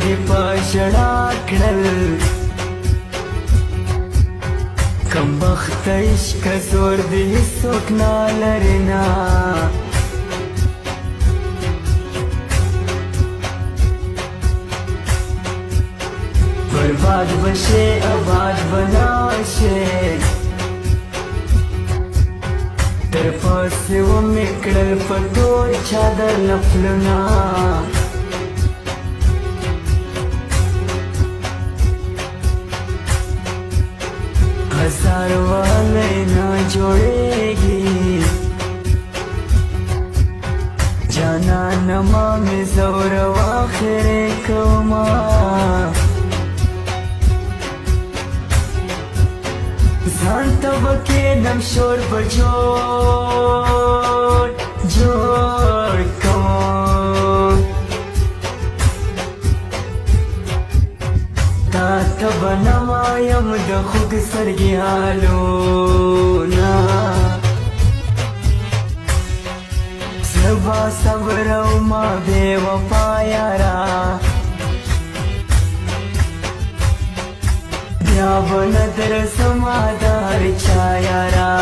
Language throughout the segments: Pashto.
دی پاشړا کړل کم بخت عشق زور دی هیڅوک نه لري نه برباد بشي آباد بناشي تر پاسې ومې کړل په ټول چادر نفلونه هزار والی نه جوړېږي جانانه ما مې زوره واخرې کومه ځان ته به کېنم شور به جوړ کوم تا ته به نه وایم د خوږ سترګې حالونه زه به صبرومه بې وفا یاره بیا به نه درسمه د هر چا یاره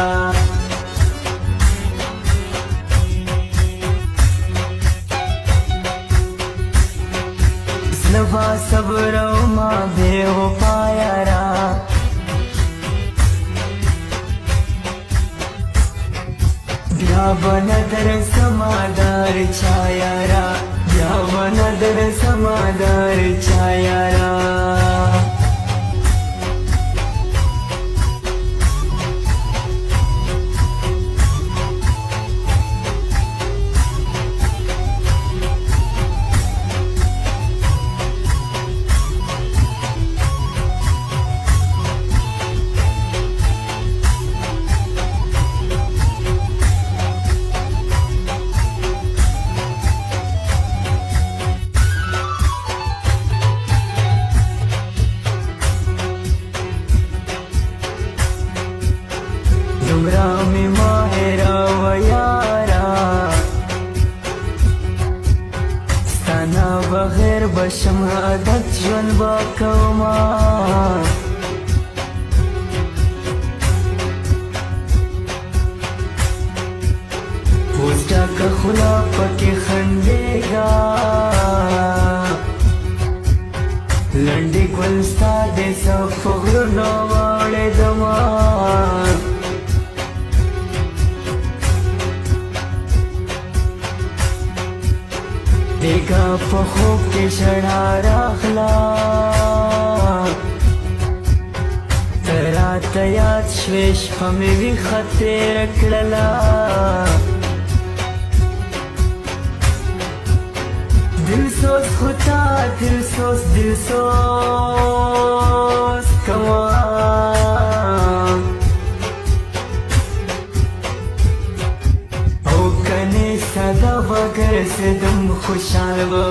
زه به صبرومه بې وفا یاره بیا به نه درسمه د هر چا یاره بیا به نه درسمه د هر چا یاره دومره مې مه هېروه یاره ستا نه بغیر به شم عادت ژوند به کومه اوس ډکه خوله پکې خندېږه لنډې ګل ستا د صفو غرونو واړېدمه دیګا په خوب کې ژړا راغله ته راته یاد شوې شپه مې ویښه تېره کړله دلسوز خو تا دلسوز کوه او کنې ساده به ګرځېدم خوشحال به